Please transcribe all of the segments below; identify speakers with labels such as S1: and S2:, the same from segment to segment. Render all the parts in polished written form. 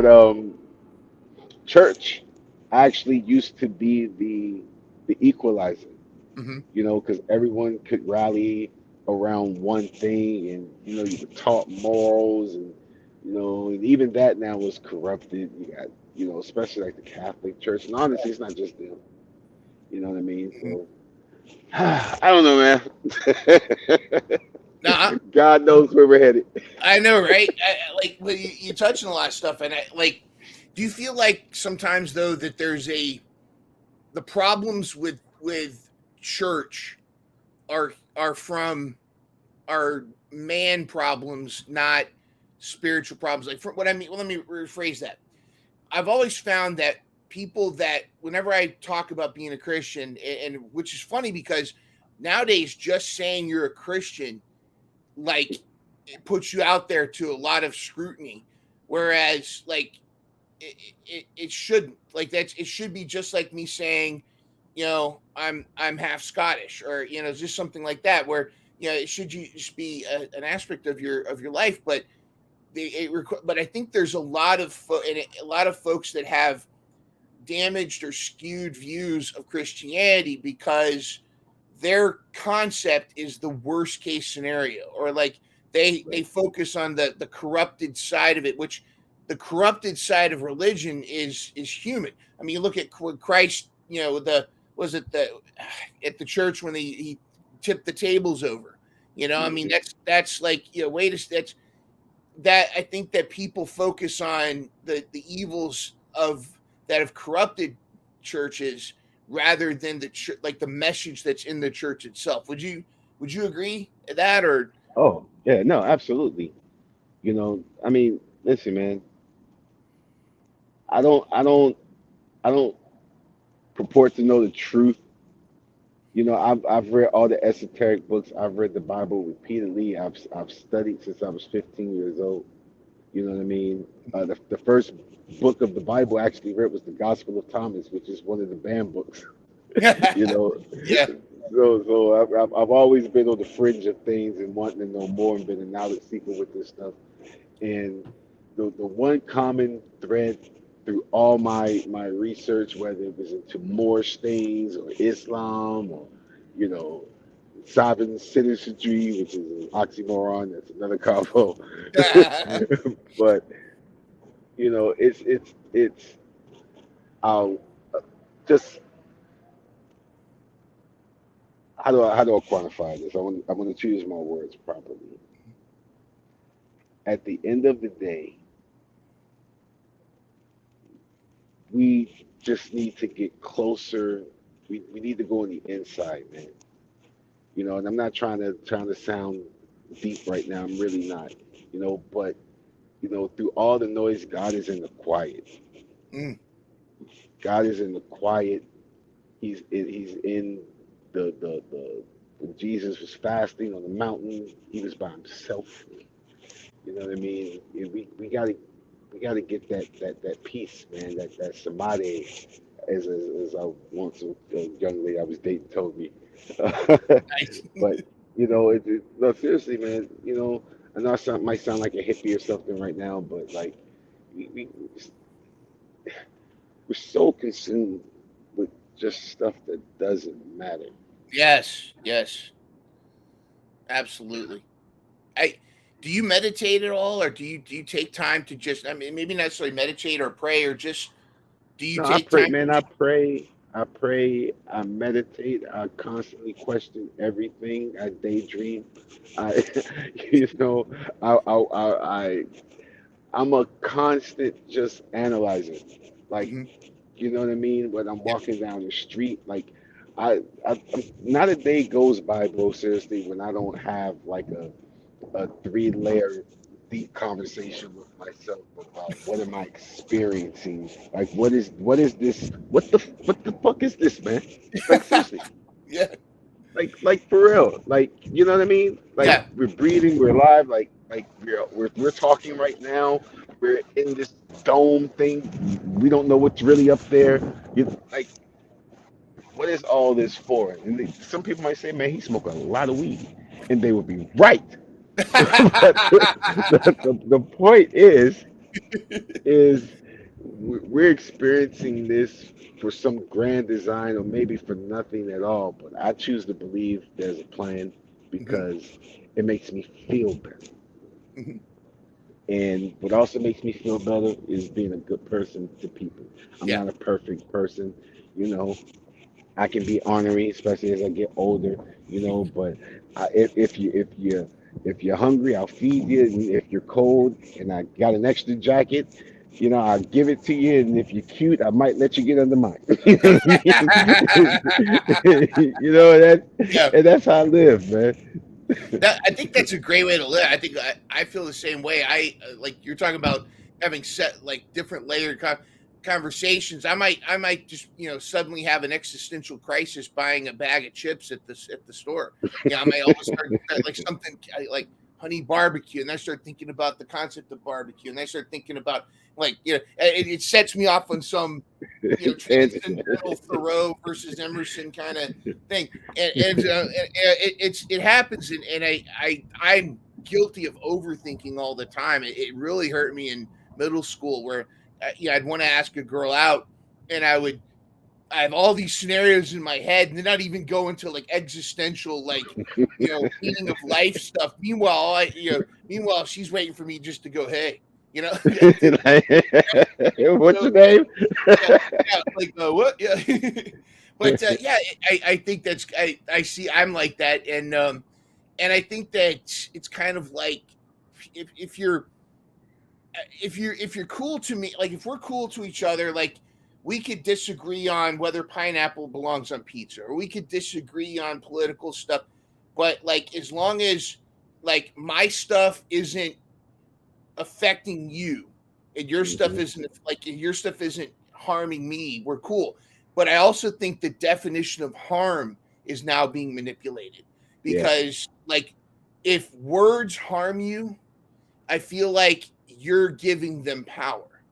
S1: But church actually used to be the equalizer,
S2: Hmm.
S1: because everyone could rally around one thing, and you were taught morals, and and even that now was corrupted. You got, especially like the Catholic Church, and honestly, it's not just them. You know what I mean? So I don't know, man.
S2: Now,
S1: God knows where we're headed.
S2: I know, right? Like, well, you touch on a lot of stuff, and do you feel like sometimes though that the problems with church are from are man problems, not spiritual problems? Like, for what I mean, well, let me rephrase that. I've always found that people that whenever I talk about being a Christian, and which is funny because nowadays just saying you're a Christian, like, it puts you out there to a lot of scrutiny, whereas like it shouldn't. Like, that's it should be just like me saying, I'm half Scottish, or just something like that, where it should just be an aspect of your life. But but I think there's a lot of folks that have damaged or skewed views of Christianity because their concept is the worst case scenario, or like they
S1: Right.
S2: focus on the corrupted side of it, which the corrupted side of religion is human. I mean, you look at Christ, the was it the at the church when he tipped the tables over. I mean,
S1: Hmm.
S2: that's like, wait a that's that I think that people focus on the evils of that have corrupted churches rather than like the message that's in the church itself. Would you agree with that, or?
S1: Oh, yeah, no, absolutely. I mean, listen, man, I don't, I don't, I don't purport to know the truth. I've read all the esoteric books. I've read the Bible repeatedly. I've studied since I was 15 years old. You know what I mean? The first book of the Bible I actually read was the Gospel of Thomas, which is one of the banned books. you know,
S2: Yeah.
S1: so I've always been on the fringe of things and wanting to know more and been a knowledge seeker with this stuff. And the one common thread through all my research, whether it was into Moorish things or Islam or you know sovereign citizenry, which is an oxymoron, that's another combo. But it's uh, just how do I quantify this? I want to choose my words properly. At the end of the day, we just need to get closer. We need to go on the inside, man. And I'm not trying to sound deep right now. I'm really not. But through all the noise, God is in the quiet.
S2: Mm,
S1: God is in the quiet. He's in the when Jesus was fasting on the mountain, he was by himself. You know what I mean? We gotta get that peace, man. That samadhi, as I once a young lady I was dating told me.
S2: nice.
S1: But no, seriously, man. I know might sound like a hippie or something right now, but like we we're so consumed with just stuff that doesn't matter.
S2: Yes, yes, absolutely. I Do you meditate at all, or do you take time to just, I mean, maybe not necessarily meditate or pray, or just do you
S1: No, I
S2: take
S1: pray,
S2: time to
S1: man. I pray. I meditate. I constantly question everything. I daydream. I, you know, I I'm a constant just analyzer. Like,
S2: Mhm.
S1: you know what I mean? When I'm
S2: Yeah.
S1: walking down the street, like, not a day goes by, bro. Seriously, when I don't have like a three-layer deep conversation with myself about what am I experiencing? Like, what is this? What the fuck is this, man? Like, seriously,
S2: Yeah.
S1: like for real. Like, you know what I mean? Like,
S2: Yeah.
S1: we're breathing, we're alive. Like we're talking right now. We're in this dome thing. We don't know what's really up there. Like, what is all this for? And some people might say, man, he smoked a lot of weed, and they would be right. But the point is, is we're experiencing this for some grand design or maybe for nothing at all. But I choose to believe there's a plan
S2: Mhm,
S1: because it makes me feel better.
S2: mhm.
S1: And what also makes me feel better is being a good person to people. I'm
S2: Yeah.
S1: not a perfect person, you know. I can be ornery, especially as I get older, you know. But if you're hungry, I'll feed you. And if you're cold and I got an extra jacket, you know, I'll give it to you. And if you're cute, I might let you get under mine. You know what I mean? You know that,
S2: Yeah.
S1: and that's how I live, man.
S2: That I think that's a great way to live. I think I feel the same way. I like you're talking about having set like different layered conversations. I might just suddenly have an existential crisis buying a bag of chips at the store. I might all of a sudden start like something like honey barbecue, and I start thinking about the concept of barbecue, and I start thinking about it sets me off on some
S1: Tangent.
S2: transcendental Thoreau versus Emerson kind of thing, it happens, and I'm guilty of overthinking all the time. It really hurt me in middle school where I'd want to ask a girl out, and I have all these scenarios in my head, and they're not even go into like existential meaning of life stuff. Meanwhile she's waiting for me just to go, hey, you know.
S1: What's your name?
S2: Yeah, yeah, like what? Yeah, but yeah, I think I see I'm like that, and I think that it's kind of like if you're cool to me, like if we're cool to each other, like we could disagree on whether pineapple belongs on pizza, or we could disagree on political stuff, but like as long as like my stuff isn't affecting you and
S1: Mhm.
S2: your stuff isn't harming me, we're cool. But I also think the definition of harm is now being manipulated
S1: Yeah,
S2: because like if words harm you, I feel like you're giving them power.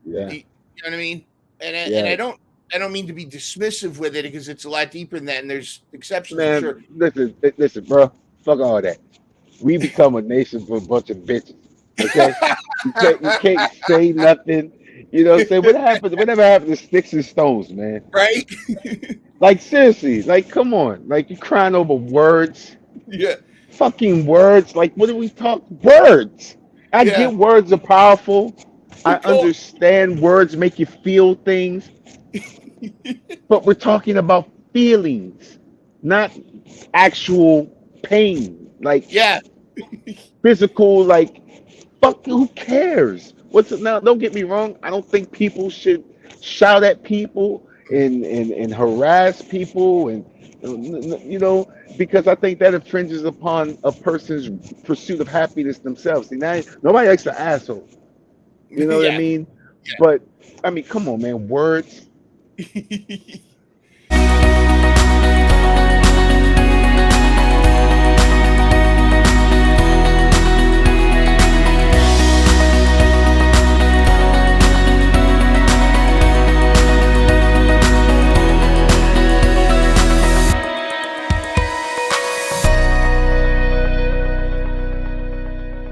S1: yeah,
S2: You know what I mean? And
S1: yeah.
S2: I don't mean to be dismissive with it because it's a lot deeper than that and there's exceptions, I'm sure.
S1: Man, listen, bro. Fuck all that. We become a nation for a bunch of bitches. Okay? You can't say nothing. You know what I'm saying? Whatever happened to sticks and stones, man?
S2: Right?
S1: Like seriously, like come on. Like you crying over words.
S2: Yeah.
S1: Fucking words. Like what do we talk? Words. I
S2: Yeah.
S1: get words are powerful. I
S2: They're cool.
S1: understand words make you feel things, but we're talking about feelings, not actual pain. Like
S2: Yeah.
S1: physical, like fuck, who cares? What's it now? Don't get me wrong. I don't think people should shout at people and harass people and you know because I think that infringes upon a person's pursuit of happiness themselves. See, now nobody likes an asshole. You know what I
S2: Yeah.
S1: mean? But I mean, come on, man. Words.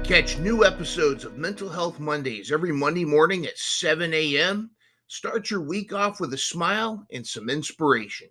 S2: Catch new episodes of Mental Health Mondays every Monday morning at 7 a.m. Start your week off with a smile and some inspiration.